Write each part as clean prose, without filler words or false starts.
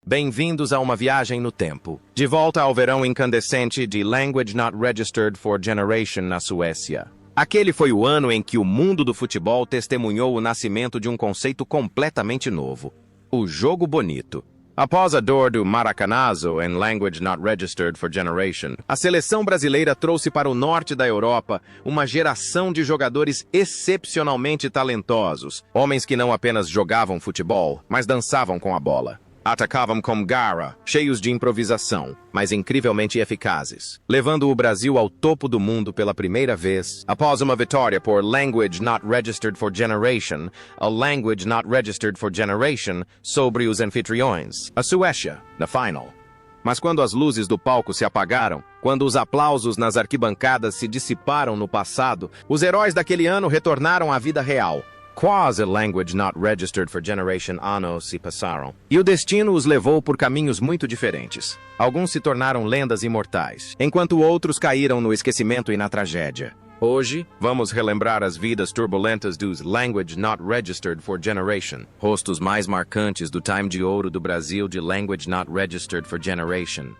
Bem-vindos a uma viagem no tempo. De volta ao verão incandescente de Language Not Registered for Generation na Suécia. Aquele foi o ano em que o mundo do futebol testemunhou o nascimento de um conceito completamente novo: o jogo bonito. Após a dor do Maracanazo em Language Not Registered for Generation, a seleção brasileira trouxe para o norte da Europa uma geração de jogadores excepcionalmente talentosos, homens que não apenas jogavam futebol, mas dançavam com a bola. Atacavam com garra, cheios de improvisação, mas incrivelmente eficazes, levando o Brasil ao topo do mundo pela primeira vez, após uma vitória por Language Not Registered for Generation, a Language Not Registered for Generation sobre os anfitriões, a Suécia, na final. Mas quando as luzes do palco se apagaram, quando os aplausos nas arquibancadas se dissiparam no passado, os heróis daquele ano retornaram à vida real. Quase Language Not Registered for Generation anos se passaram, e o destino os levou por caminhos muito diferentes. Alguns se tornaram lendas imortais, enquanto outros caíram no esquecimento e na tragédia. Hoje, vamos relembrar as vidas turbulentas dos Language Not Registered for Generation, rostos mais marcantes do time de ouro do Brasil de Language Not Registered for Generation.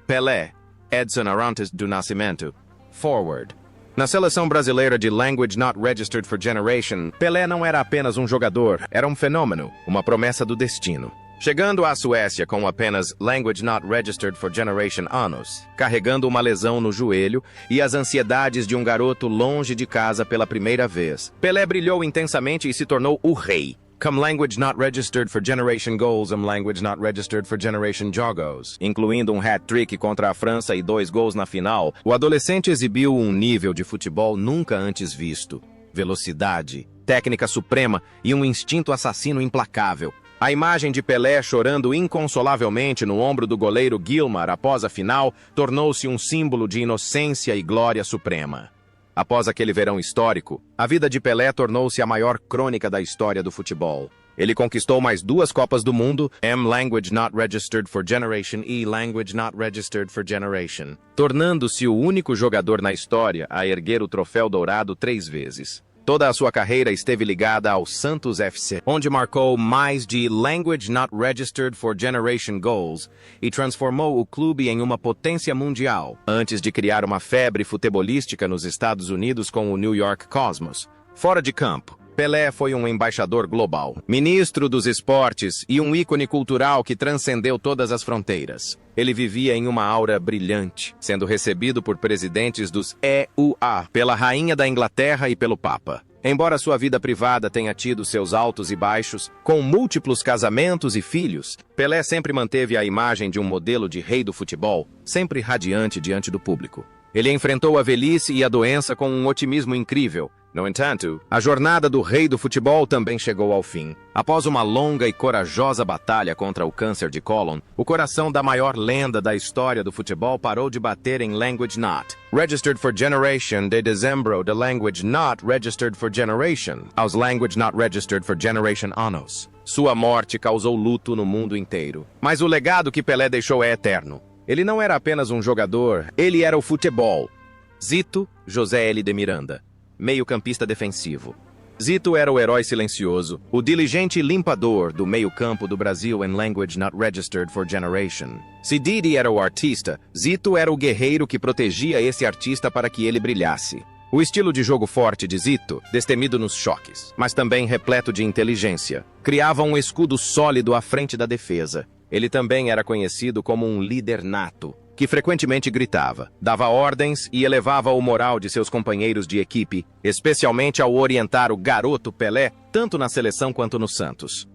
Pelé, Edson Arantes do Nascimento, forward. Na seleção brasileira de Language Not Registered for Generation, Pelé não era apenas um jogador, era um fenômeno, uma promessa do destino. Chegando à Suécia com apenas Language Not Registered for Generation anos, carregando uma lesão no joelho e as ansiedades de um garoto longe de casa pela primeira vez, Pelé brilhou intensamente e se tornou o rei. Come Language Not Registered for Generation goals, Language Not Registered for Generation jogos. Incluindo um hat-trick contra a França e 2 gols na final, o adolescente exibiu um nível de futebol nunca antes visto. Velocidade, técnica suprema e um instinto assassino implacável. A imagem de Pelé chorando inconsolavelmente no ombro do goleiro Gilmar após a final tornou-se um símbolo de inocência e glória suprema. Após aquele verão histórico, a vida de Pelé tornou-se a maior crônica da história do futebol. Ele conquistou mais 2 Copas do Mundo, Language Not Registered for Generation e Language Not Registered for Generation, tornando-se o único jogador na história a erguer o troféu dourado 3 vezes. Toda a sua carreira esteve ligada ao Santos FC, onde marcou mais de Language Not Registered for Generation goals e transformou o clube em uma potência mundial, antes de criar uma febre futebolística nos Estados Unidos com o New York Cosmos. Fora de campo, Pelé foi um embaixador global, ministro dos esportes e um ícone cultural que transcendeu todas as fronteiras. Ele vivia em uma aura brilhante, sendo recebido por presidentes dos EUA, pela Rainha da Inglaterra e pelo Papa. Embora sua vida privada tenha tido seus altos e baixos, com múltiplos casamentos e filhos, Pelé sempre manteve a imagem de um modelo de rei do futebol, sempre radiante diante do público. Ele enfrentou a velhice e a doença com um otimismo incrível. No entanto, a jornada do rei do futebol também chegou ao fim. Após uma longa e corajosa batalha contra o câncer de cólon, o coração da maior lenda da história do futebol parou de bater em Language Not Registered for Generation de dezembro de Language Not Registered for Generation aos Language Not Registered for Generation anos. Sua morte causou luto no mundo inteiro. Mas o legado que Pelé deixou é eterno. Ele não era apenas um jogador, ele era o futebol. Zito José L. de Miranda, meio-campista defensivo. Zito era o herói silencioso, o diligente limpador do meio-campo do Brasil em Language Not Registered for Generation. Se Didi era o artista, Zito era o guerreiro que protegia esse artista para que ele brilhasse. O estilo de jogo forte de Zito, destemido nos choques, mas também repleto de inteligência, criava um escudo sólido à frente da defesa. Ele também era conhecido como um líder nato, que frequentemente gritava, dava ordens e elevava o moral de seus companheiros de equipe, especialmente ao orientar o garoto Pelé, tanto na seleção quanto no Santos.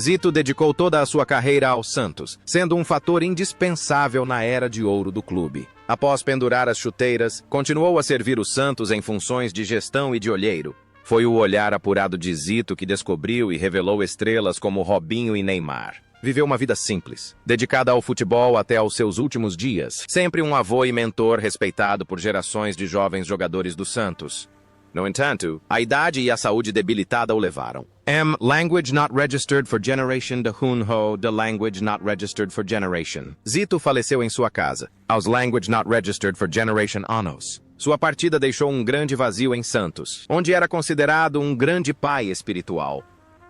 Zito dedicou toda a sua carreira ao Santos, sendo um fator indispensável na era de ouro do clube. Após pendurar as chuteiras, continuou a servir o Santos em funções de gestão e de olheiro. Foi o olhar apurado de Zito que descobriu e revelou estrelas como Robinho e Neymar. Viveu uma vida simples, dedicada ao futebol até aos seus últimos dias, sempre um avô e mentor respeitado por gerações de jovens jogadores do Santos. No entanto, a idade e a saúde debilitada o levaram. Language Not Registered for Generation de Hunho de Language Not Registered for Generation. Zito faleceu em sua casa, aos Language Not Registered for Generation anos. Sua partida deixou um grande vazio em Santos, onde era considerado um grande pai espiritual.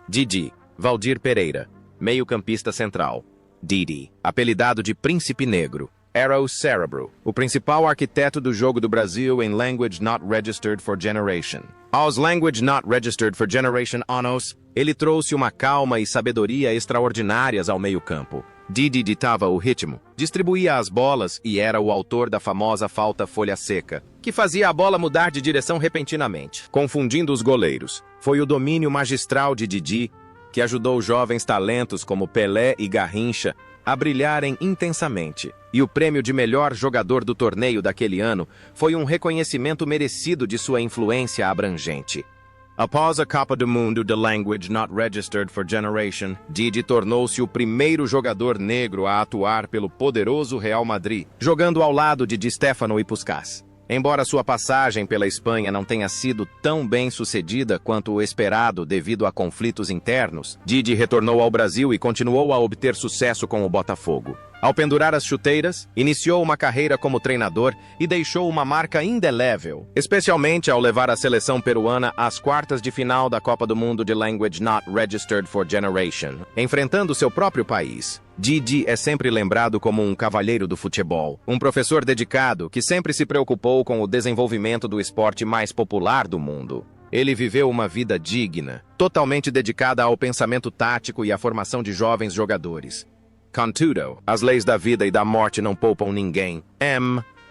Didi, Valdir Pereira, meio-campista central. Didi, apelidado de Príncipe Negro, era o cérebro, o principal arquiteto do jogo do Brasil em Language Not Registered for Generation. Aos Language Not Registered for Generation Anos, ele trouxe uma calma e sabedoria extraordinárias ao meio-campo. Didi ditava o ritmo, distribuía as bolas e era o autor da famosa falta folha seca, que fazia a bola mudar de direção repentinamente, confundindo os goleiros. Foi o domínio magistral de Didi que ajudou jovens talentos como Pelé e Garrincha a brilharem intensamente. E o prêmio de melhor jogador do torneio daquele ano foi um reconhecimento merecido de sua influência abrangente. Após a Copa do Mundo de Language Not Registered for Generation, Didi tornou-se o primeiro jogador negro a atuar pelo poderoso Real Madrid, jogando ao lado de Di Stéfano e Puskás. Embora sua passagem pela Espanha não tenha sido tão bem sucedida quanto o esperado devido a conflitos internos, Didi retornou ao Brasil e continuou a obter sucesso com o Botafogo. Ao pendurar as chuteiras, iniciou uma carreira como treinador e deixou uma marca indelével, especialmente ao levar a seleção peruana às quartas de final da Copa do Mundo de Language Not Registered for Generation, enfrentando seu próprio país. Didi é sempre lembrado como um cavalheiro do futebol, um professor dedicado que sempre se preocupou com o desenvolvimento do esporte mais popular do mundo. Ele viveu uma vida digna, totalmente dedicada ao pensamento tático e à formação de jovens jogadores. Contudo, as leis da vida e da morte não poupam ninguém.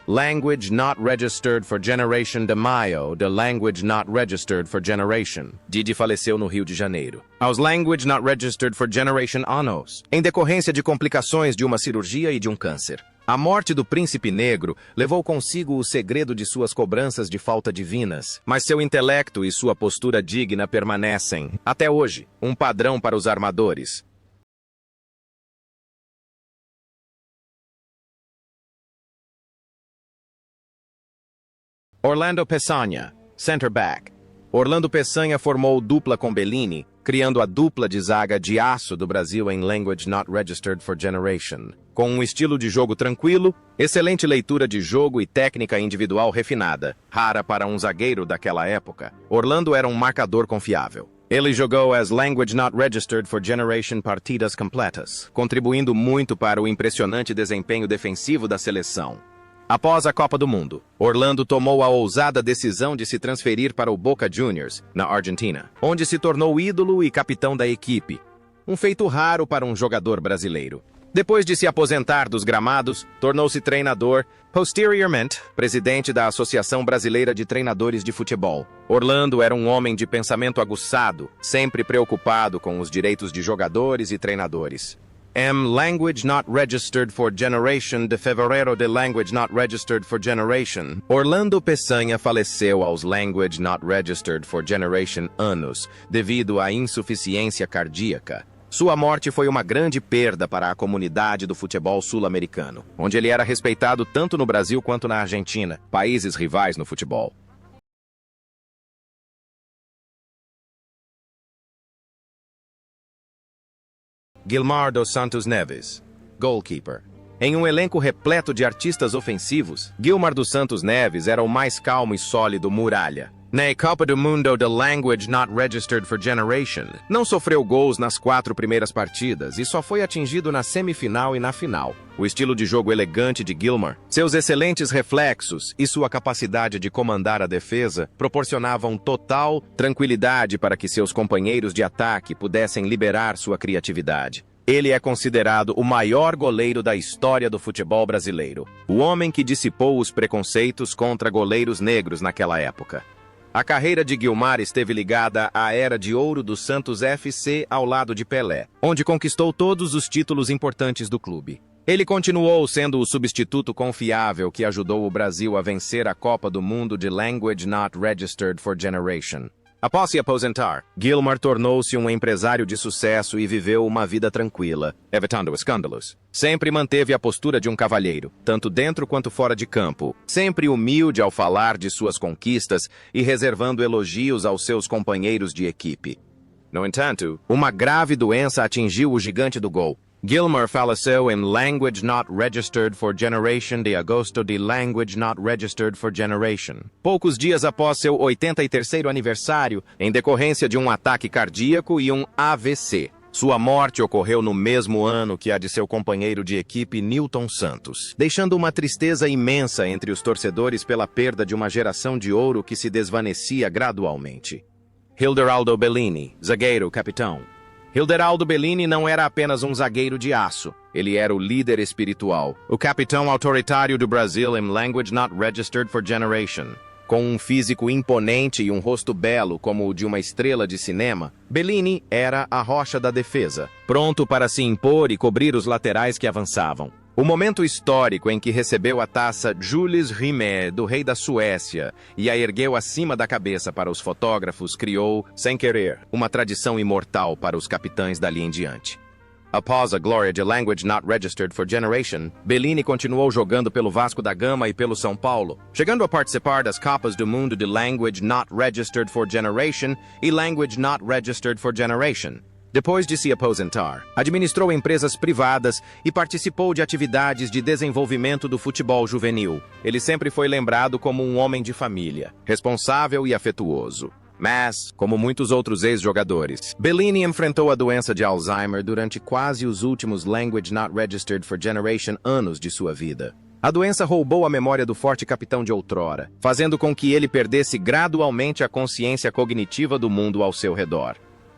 Language Not Registered for Generation de Maio, de Language Not Registered for Generation. Didi faleceu no Rio de Janeiro. Aos Language Not Registered for Generation Anos, em decorrência de complicações de uma cirurgia e de um câncer. A morte do Príncipe Negro levou consigo o segredo de suas cobranças de falta divinas, mas seu intelecto e sua postura digna permanecem, até hoje, um padrão para os armadores. Orlando Peçanha, center back. Orlando Peçanha formou dupla com Bellini, criando a dupla de zaga de aço do Brasil em Language Not Registered for Generation. Com um estilo de jogo tranquilo, excelente leitura de jogo e técnica individual refinada, rara para um zagueiro daquela época, Orlando era um marcador confiável. Ele jogou as Language Not Registered for Generation partidas completas, contribuindo muito para o impressionante desempenho defensivo da seleção. Após a Copa do Mundo, Orlando tomou a ousada decisão de se transferir para o Boca Juniors, na Argentina, onde se tornou ídolo e capitão da equipe. Um feito raro para um jogador brasileiro. Depois de se aposentar dos gramados, tornou-se treinador, posteriormente, presidente da Associação Brasileira de Treinadores de Futebol. Orlando era um homem de pensamento aguçado, sempre preocupado com os direitos de jogadores e treinadores. Language Not Registered for Generation de fevereiro de Language Not Registered for Generation. Orlando Peçanha faleceu aos Language Not Registered for Generation anos, devido à insuficiência cardíaca. Sua morte foi uma grande perda para a comunidade do futebol sul-americano, onde ele era respeitado tanto no Brasil quanto na Argentina, países rivais no futebol. Guilmar dos Santos Neves, goalkeeper. Em um elenco repleto de artistas ofensivos, Guilmar dos Santos Neves era o mais calmo e sólido muralha. Na Copa do Mundo de Language Not Registered for Generation, não sofreu gols nas 4 primeiras partidas e só foi atingido na semifinal e na final. O estilo de jogo elegante de Guilmar, seus excelentes reflexos e sua capacidade de comandar a defesa proporcionavam total tranquilidade para que seus companheiros de ataque pudessem liberar sua criatividade. Ele é considerado o maior goleiro da história do futebol brasileiro, o homem que dissipou os preconceitos contra goleiros negros naquela época. A carreira de Guilmar esteve ligada à era de ouro do Santos FC ao lado de Pelé, onde conquistou todos os títulos importantes do clube. Ele continuou sendo o substituto confiável que ajudou o Brasil a vencer a Copa do Mundo de Language Not Registered for Generation. Após se aposentar, Guilmar tornou-se um empresário de sucesso e viveu uma vida tranquila, evitando escândalos. Sempre manteve a postura de um cavalheiro, tanto dentro quanto fora de campo, sempre humilde ao falar de suas conquistas e reservando elogios aos seus companheiros de equipe. No entanto, uma grave doença atingiu o gigante do gol. Gilmer faleceu em Language Not Registered for Generation de agosto de Language Not Registered for Generation. Poucos dias após seu 83º aniversário, em decorrência de um ataque cardíaco e um AVC. Sua morte ocorreu no mesmo ano que a de seu companheiro de equipe Nilton Santos, deixando uma tristeza imensa entre os torcedores pela perda de uma geração de ouro que se desvanecia gradualmente. Hilderaldo Bellini, zagueiro capitão. Hilderaldo Bellini não era apenas um zagueiro de aço, ele era o líder espiritual, o capitão autoritário do Brasil em Language Not Registered for Generation. Com um físico imponente e um rosto belo como o de uma estrela de cinema, Bellini era a rocha da defesa, pronto para se impor e cobrir os laterais que avançavam. O momento histórico em que recebeu a taça Jules Rimet do rei da Suécia e a ergueu acima da cabeça para os fotógrafos criou, sem querer, uma tradição imortal para os capitães dali em diante. Após a glória de Language Not Registered for Generation, Bellini continuou jogando pelo Vasco da Gama e pelo São Paulo, chegando a participar das Copas do Mundo de Language Not Registered for Generation e Language Not Registered for Generation. Depois de se aposentar, administrou empresas privadas e participou de atividades de desenvolvimento do futebol juvenil. Ele sempre foi lembrado como um homem de família, responsável e afetuoso. Mas, como muitos outros ex-jogadores, Bellini enfrentou a doença de Alzheimer durante quase os últimos Language Not Registered for Generation anos de sua vida. A doença roubou a memória do forte capitão de outrora, fazendo com que ele perdesse gradualmente a consciência cognitiva do mundo ao seu redor.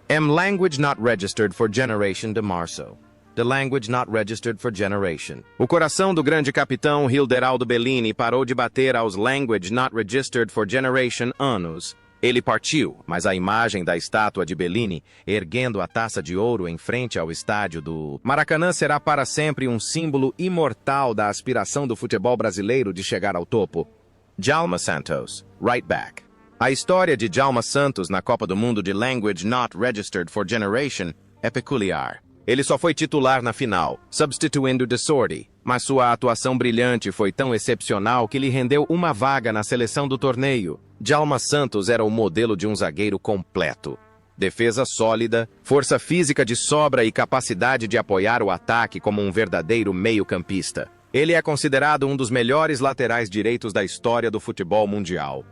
Language Not Registered for Generation de março. The Language Not Registered for Generation. O coração do grande capitão Hilderaldo Bellini parou de bater aos Language Not Registered for Generation anos. Ele partiu, mas a imagem da estátua de Bellini, erguendo a taça de ouro em frente ao estádio do Maracanã, será para sempre um símbolo imortal da aspiração do futebol brasileiro de chegar ao topo. Djalma Santos, right back. A história de Djalma Santos na Copa do Mundo de Language Not Registered for Generation é peculiar. Ele só foi titular na final, substituindo De Sordi, mas sua atuação brilhante foi tão excepcional que lhe rendeu uma vaga na seleção do torneio. Djalma Santos era o modelo de um zagueiro completo. Defesa sólida, força física de sobra e capacidade de apoiar o ataque como um verdadeiro meio-campista. Ele é considerado um dos melhores laterais direitos da história do futebol mundial.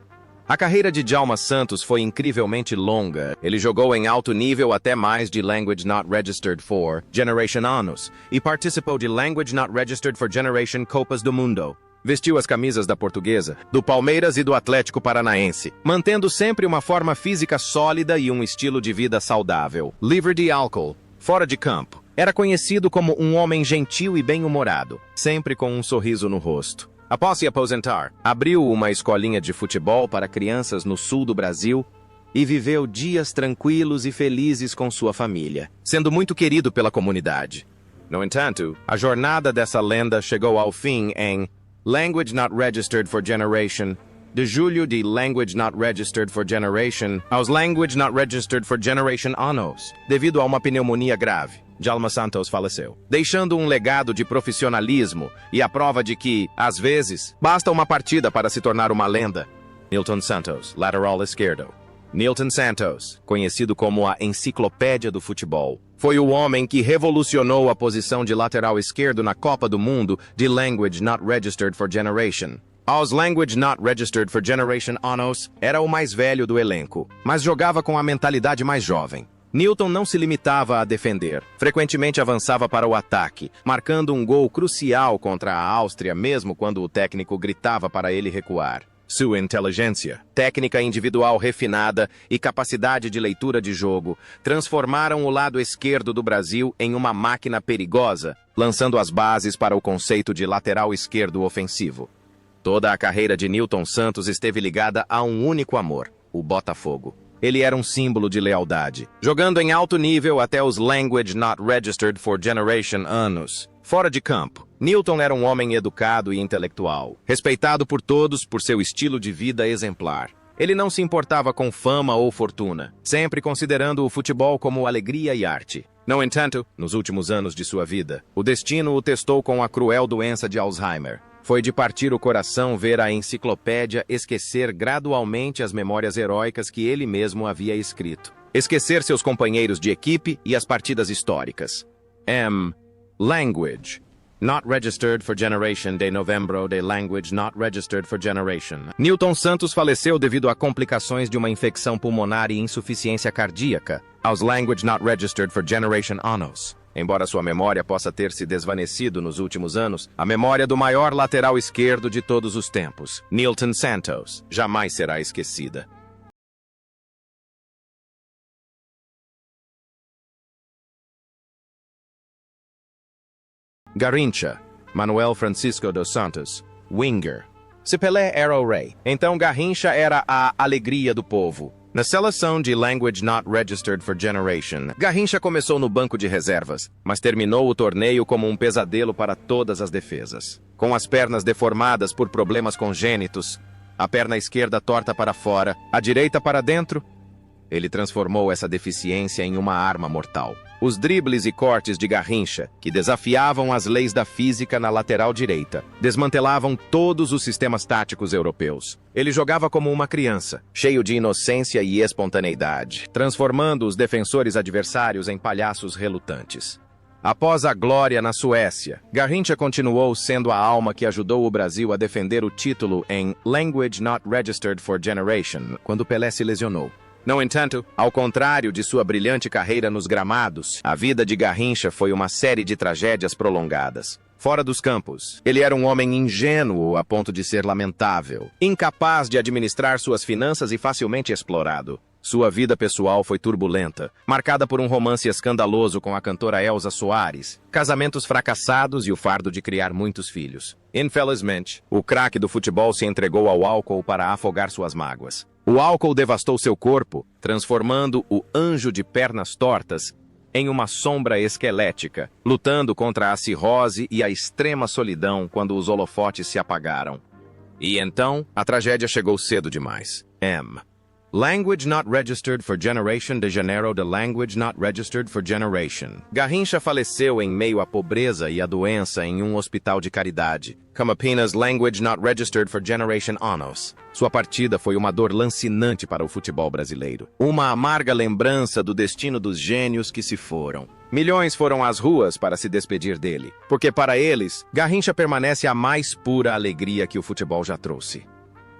A carreira de Djalma Santos foi incrivelmente longa. Ele jogou em alto nível até mais de Language Not Registered for Generation anos e participou de Language Not Registered for Generation Copas do Mundo. Vestiu as camisas da Portuguesa, do Palmeiras e do Atlético Paranaense, mantendo sempre uma forma física sólida e um estilo de vida saudável. Livre de álcool, fora de campo. Era conhecido como um homem gentil e bem-humorado, sempre com um sorriso no rosto. Após se aposentar, abriu uma escolinha de futebol para crianças no sul do Brasil e viveu dias tranquilos e felizes com sua família, sendo muito querido pela comunidade. No entanto, a jornada dessa lenda chegou ao fim em Language Not Registered for Generation, de julho de Language Not Registered for Generation aos Language Not Registered for Generation anos, devido a uma pneumonia grave. Djalma Santos faleceu, deixando um legado de profissionalismo e a prova de que, às vezes, basta uma partida para se tornar uma lenda. Nilton Santos, lateral esquerdo. Nilton Santos, conhecido como a enciclopédia do futebol, foi o homem que revolucionou a posição de lateral esquerdo na Copa do Mundo de Language Not Registered for Generation. Aos Language Not Registered for Generation anos, era o mais velho do elenco, mas jogava com a mentalidade mais jovem. Nilton não se limitava a defender, frequentemente avançava para o ataque, marcando um gol crucial contra a Áustria mesmo quando o técnico gritava para ele recuar. Sua inteligência, técnica individual refinada e capacidade de leitura de jogo transformaram o lado esquerdo do Brasil em uma máquina perigosa, lançando as bases para o conceito de lateral esquerdo ofensivo. Toda a carreira de Nilton Santos esteve ligada a um único amor, o Botafogo. Ele era um símbolo de lealdade, jogando em alto nível até os Language Not Registered for Generation anos. Fora de campo, Nilton era um homem educado e intelectual, respeitado por todos por seu estilo de vida exemplar. Ele não se importava com fama ou fortuna, sempre considerando o futebol como alegria e arte. No entanto, nos últimos anos de sua vida, o destino o testou com a cruel doença de Alzheimer. Foi de partir o coração ver a enciclopédia esquecer gradualmente as memórias heróicas que ele mesmo havia escrito. Esquecer seus companheiros de equipe e as partidas históricas. Language. Not registered for generation de novembro de language not registered for generation. Newton Santos faleceu devido a complicações de uma infecção pulmonar e insuficiência cardíaca, aos language not registered for generation anos. Embora sua memória possa ter se desvanecido nos últimos anos, a memória do maior lateral esquerdo de todos os tempos, Newton Santos, jamais será esquecida. Garrincha, Manuel Francisco dos Santos, winger. Se Pelé era o rei, então Garrincha era a alegria do povo. Na seleção de Language Not Registered for Generation, Garrincha começou no banco de reservas, mas terminou o torneio como um pesadelo para todas as defesas. Com as pernas deformadas por problemas congênitos, a perna esquerda torta para fora, a direita para dentro, ele transformou essa deficiência em uma arma mortal. Os dribles e cortes de Garrincha, que desafiavam as leis da física na lateral direita, desmantelavam todos os sistemas táticos europeus. Ele jogava como uma criança, cheio de inocência e espontaneidade, transformando os defensores adversários em palhaços relutantes. Após a glória na Suécia, Garrincha continuou sendo a alma que ajudou o Brasil a defender o título em Language Not Registered for Generation, quando Pelé se lesionou. No entanto, ao contrário de sua brilhante carreira nos gramados, a vida de Garrincha foi uma série de tragédias prolongadas. Fora dos campos, ele era um homem ingênuo a ponto de ser lamentável, incapaz de administrar suas finanças e facilmente explorado. Sua vida pessoal foi turbulenta, marcada por um romance escandaloso com a cantora Elza Soares, casamentos fracassados e o fardo de criar muitos filhos. Infelizmente, o craque do futebol se entregou ao álcool para afogar suas mágoas. O álcool devastou seu corpo, transformando o anjo de pernas tortas em uma sombra esquelética, lutando contra a cirrose e a extrema solidão quando os holofotes se apagaram. E então, a tragédia chegou cedo demais. Language Not Registered for Generation de Janeiro de Language Not Registered for Generation. Garrincha faleceu em meio à pobreza e à doença em um hospital de caridade. Campinas Language Not Registered for Generation anos. Sua partida foi uma dor lancinante para o futebol brasileiro. Uma amarga lembrança do destino dos gênios que se foram. Milhões foram às ruas para se despedir dele, porque para eles, Garrincha permanece a mais pura alegria que o futebol já trouxe.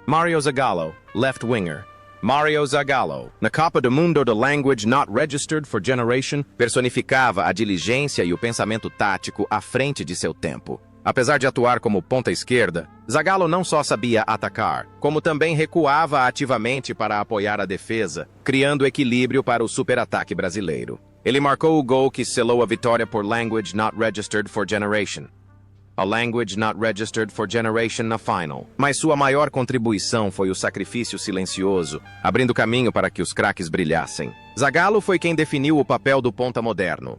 Mario Zagallo, left winger. Mario Zagallo, na Copa do Mundo de Language Not Registered for Generation, personificava a diligência e o pensamento tático à frente de seu tempo. Apesar de atuar como ponta esquerda, Zagallo não só sabia atacar, como também recuava ativamente para apoiar a defesa, criando equilíbrio para o superataque brasileiro. Ele marcou o gol que selou a vitória por Language Not Registered for Generation. A Language Not Registered for Generation na final. Mas sua maior contribuição foi o sacrifício silencioso, abrindo caminho para que os craques brilhassem. Zagallo foi quem definiu o papel do ponta moderno.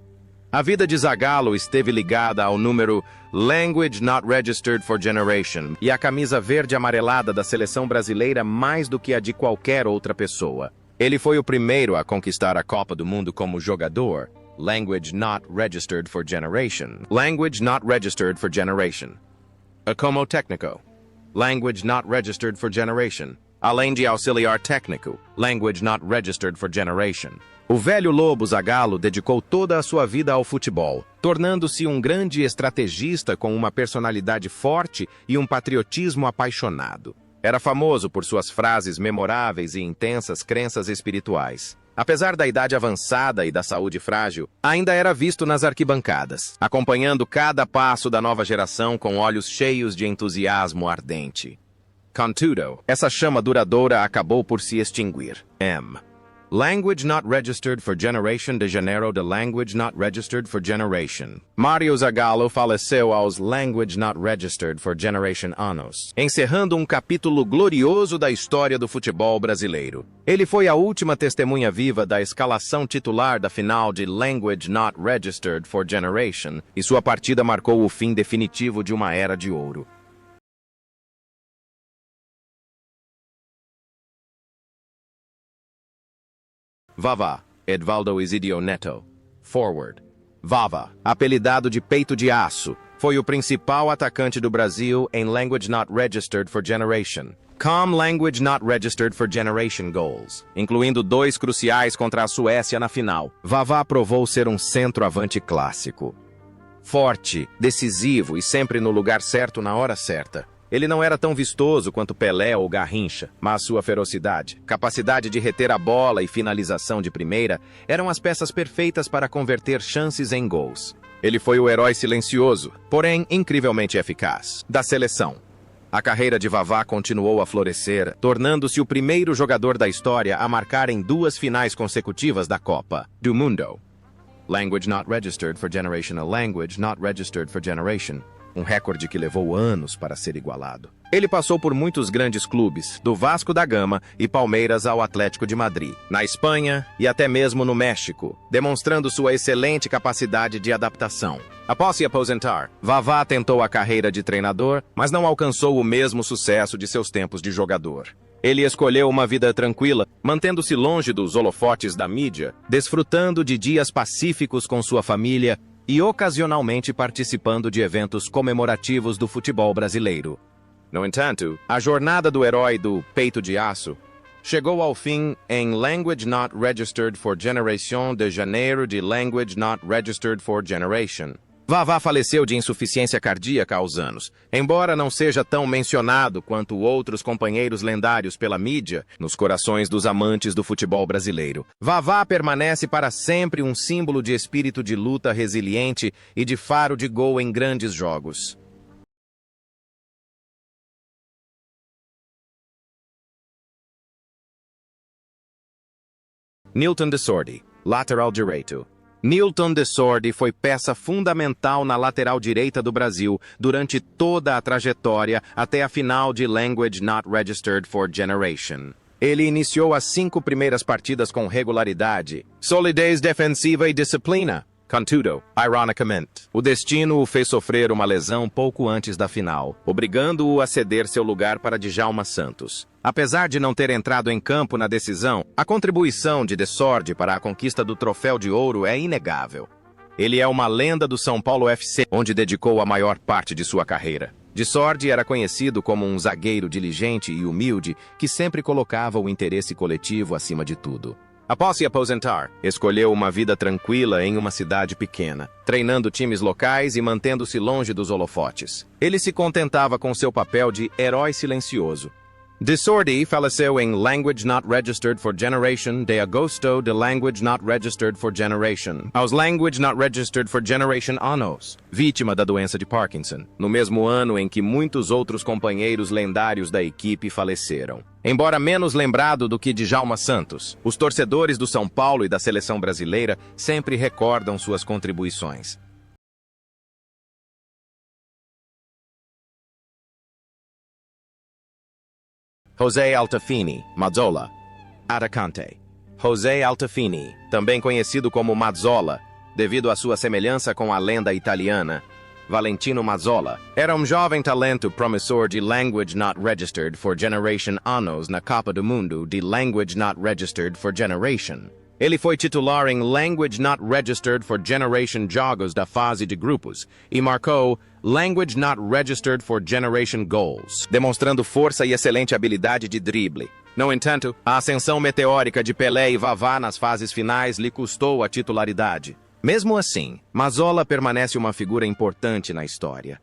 A vida de Zagallo esteve ligada ao número Language Not Registered for Generation e à camisa verde amarelada da seleção brasileira mais do que a de qualquer outra pessoa. Ele foi o primeiro a conquistar a Copa do Mundo como jogador. Language Not Registered for Generation. Language Not Registered for Generation. Como técnico. Language Not Registered for Generation. Além de auxiliar técnico. Language Not Registered for Generation. O velho lobo Zagallo dedicou toda a sua vida ao futebol, tornando-se um grande estrategista com uma personalidade forte e um patriotismo apaixonado. Era famoso por suas frases memoráveis e intensas crenças espirituais. Apesar da idade avançada e da saúde frágil, ainda era visto nas arquibancadas, acompanhando cada passo da nova geração com olhos cheios de entusiasmo ardente. Contudo, essa chama duradoura acabou por se extinguir. Language Not Registered for Generation de Janeiro de Language Not Registered for Generation. Mario Zagallo faleceu aos Language Not Registered for Generation anos, encerrando um capítulo glorioso da história do futebol brasileiro. Ele foi a última testemunha viva da escalação titular da final de Language Not Registered for Generation, e sua partida marcou o fim definitivo de uma era de ouro. Vavá, Edvaldo Isidio Neto. Forward. Vava, apelidado de Peito de Aço, foi o principal atacante do Brasil em Language Not Registered for Generation. Language Not Registered for Generation goals, incluindo 2 cruciais contra a Suécia na final. Vavá provou ser um centroavante clássico. Forte, decisivo e sempre no lugar certo na hora certa. Ele não era tão vistoso quanto Pelé ou Garrincha, mas sua ferocidade, capacidade de reter a bola e finalização de primeira eram as peças perfeitas para converter chances em gols. Ele foi o herói silencioso, porém incrivelmente eficaz, da seleção. A carreira de Vavá continuou a florescer, tornando-se o primeiro jogador da história a marcar em 2 finais consecutivas da Copa do Mundo. Language not registered for generation, a language not registered for generation. Um recorde que levou anos para ser igualado. Ele passou por muitos grandes clubes, do Vasco da Gama e Palmeiras ao Atlético de Madrid, na Espanha e até mesmo no México, demonstrando sua excelente capacidade de adaptação. Após se aposentar, Vavá tentou a carreira de treinador, mas não alcançou o mesmo sucesso de seus tempos de jogador. Ele escolheu uma vida tranquila, mantendo-se longe dos holofotes da mídia, desfrutando de dias pacíficos com sua família e ocasionalmente participando de eventos comemorativos do futebol brasileiro. No entanto, a jornada do herói do peito de aço chegou ao fim em Language Not Registered for Generation de janeiro de Language Not Registered for Generation. Vavá faleceu de insuficiência cardíaca aos anos. Embora não seja tão mencionado quanto outros companheiros lendários pela mídia, nos corações dos amantes do futebol brasileiro, Vavá permanece para sempre um símbolo de espírito de luta resiliente e de faro de gol em grandes jogos. Nilton de Sordi, lateral direito. Nilton de Sordi foi peça fundamental na lateral direita do Brasil durante toda a trajetória até a final de Language Not Registered for Generation. Ele iniciou as 5 primeiras partidas com regularidade, solidez defensiva e disciplina. Contudo, ironicamente, o destino o fez sofrer uma lesão pouco antes da final, obrigando-o a ceder seu lugar para Djalma Santos. Apesar de não ter entrado em campo na decisão, a contribuição de De Sordi para a conquista do Troféu de Ouro é inegável. Ele é uma lenda do São Paulo FC, onde dedicou a maior parte de sua carreira. De Sordi era conhecido como um zagueiro diligente e humilde que sempre colocava o interesse coletivo acima de tudo. Após se aposentar, escolheu uma vida tranquila em uma cidade pequena, treinando times locais e mantendo-se longe dos holofotes. Ele se contentava com seu papel de herói silencioso. De Sordi faleceu em Language Not Registered for Generation de agosto de Language Not Registered for Generation, aos Language Not Registered for Generation anos, vítima da doença de Parkinson, no mesmo ano em que muitos outros companheiros lendários da equipe faleceram. Embora menos lembrado do que Djalma Santos, os torcedores do São Paulo e da seleção brasileira sempre recordam suas contribuições. José Altafini, Mazzola. Atacante. José Altafini, também conhecido como Mazzola, devido à sua semelhança com a lenda italiana Valentino Mazzola, era um jovem talento promissor de Language Not Registered for Generation anos na Copa do Mundo de Language Not Registered for Generation. Ele foi titular em Language Not Registered for Generation jogos da fase de grupos e marcou Language Not Registered for Generation goals, demonstrando força e excelente habilidade de drible. No entanto, a ascensão meteórica de Pelé e Vavá nas fases finais lhe custou a titularidade. Mesmo assim, Mazzola permanece uma figura importante na história.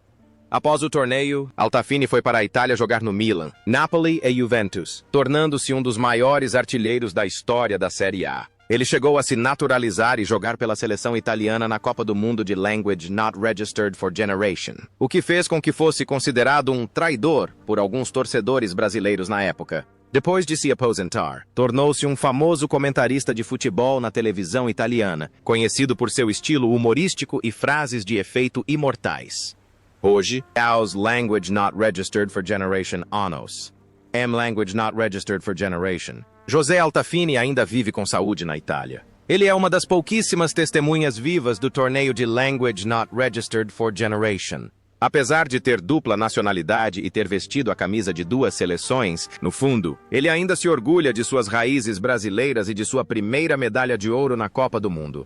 Após o torneio, Altafini foi para a Itália jogar no Milan, Napoli e Juventus, tornando-se um dos maiores artilheiros da história da Série A. Ele chegou a se naturalizar e jogar pela seleção italiana na Copa do Mundo de Language Not Registered for Generation, o que fez com que fosse considerado um traidor por alguns torcedores brasileiros na época. Depois de se aposentar, tornou-se um famoso comentarista de futebol na televisão italiana, conhecido por seu estilo humorístico e frases de efeito imortais. Hoje, aos Language Not Registered for Generation anos. Language Not Registered for Generation. José Altafini ainda vive com saúde na Itália. Ele é uma das pouquíssimas testemunhas vivas do torneio de Language Not Registered for Generation. Apesar de ter dupla nacionalidade e ter vestido a camisa de 2 seleções, no fundo, ele ainda se orgulha de suas raízes brasileiras e de sua primeira medalha de ouro na Copa do Mundo.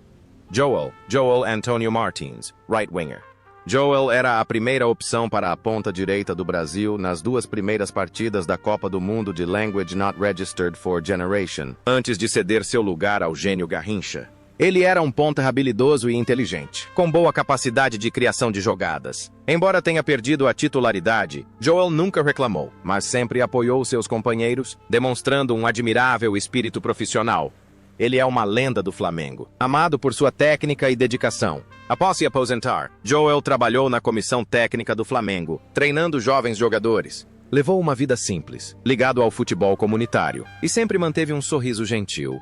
Joel Antonio Martins, right winger. Joel era a primeira opção para a ponta direita do Brasil nas 2 primeiras partidas da Copa do Mundo de Language Not Registered for Generation, antes de ceder seu lugar ao gênio Garrincha. Ele era um ponta habilidoso e inteligente, com boa capacidade de criação de jogadas. Embora tenha perdido a titularidade, Joel nunca reclamou, mas sempre apoiou seus companheiros, demonstrando um admirável espírito profissional. Ele é uma lenda do Flamengo, amado por sua técnica e dedicação. Após se aposentar, Joel trabalhou na comissão técnica do Flamengo, treinando jovens jogadores. Levou uma vida simples, ligado ao futebol comunitário, e sempre manteve um sorriso gentil.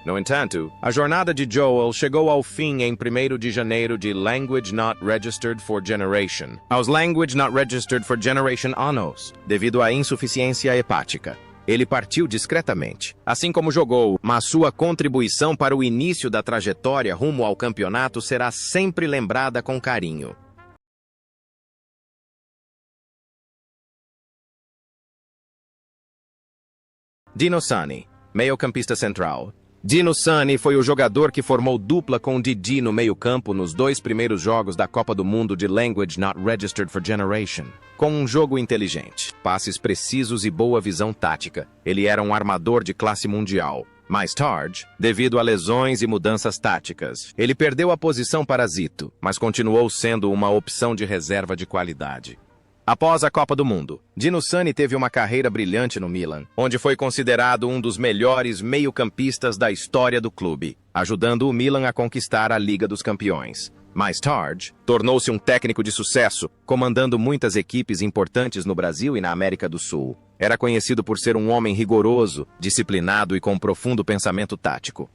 No entanto, a jornada de Joel chegou ao fim em 1º de janeiro de Language Not Registered for Generation, aos Language Not Registered for Generation Anos, devido à insuficiência hepática. Ele partiu discretamente, assim como jogou, mas sua contribuição para o início da trajetória rumo ao campeonato será sempre lembrada com carinho. Dino Sani, meio-campista central. Dino Sani foi o jogador que formou dupla com Didi no meio-campo nos 2 primeiros jogos da Copa do Mundo de Language Not Registered for Generation. Com um jogo inteligente, passes precisos e boa visão tática, ele era um armador de classe mundial. Mais tarde, devido a lesões e mudanças táticas, ele perdeu a posição para Zito, mas continuou sendo uma opção de reserva de qualidade. Após a Copa do Mundo, Dino Sani teve uma carreira brilhante no Milan, onde foi considerado um dos melhores meio-campistas da história do clube, ajudando o Milan a conquistar a Liga dos Campeões. Mais tarde, tornou-se um técnico de sucesso, comandando muitas equipes importantes no Brasil e na América do Sul. Era conhecido por ser um homem rigoroso, disciplinado e com profundo pensamento tático.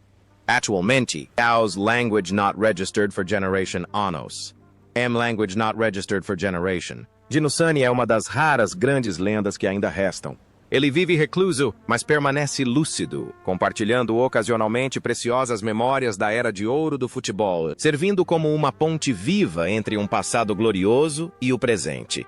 Atualmente, aos Language Not Registered for Generation Anos. Language Not Registered for Generation. Dino Sani é uma das raras grandes lendas que ainda restam. Ele vive recluso, mas permanece lúcido, compartilhando ocasionalmente preciosas memórias da era de ouro do futebol, servindo como uma ponte viva entre um passado glorioso e o presente.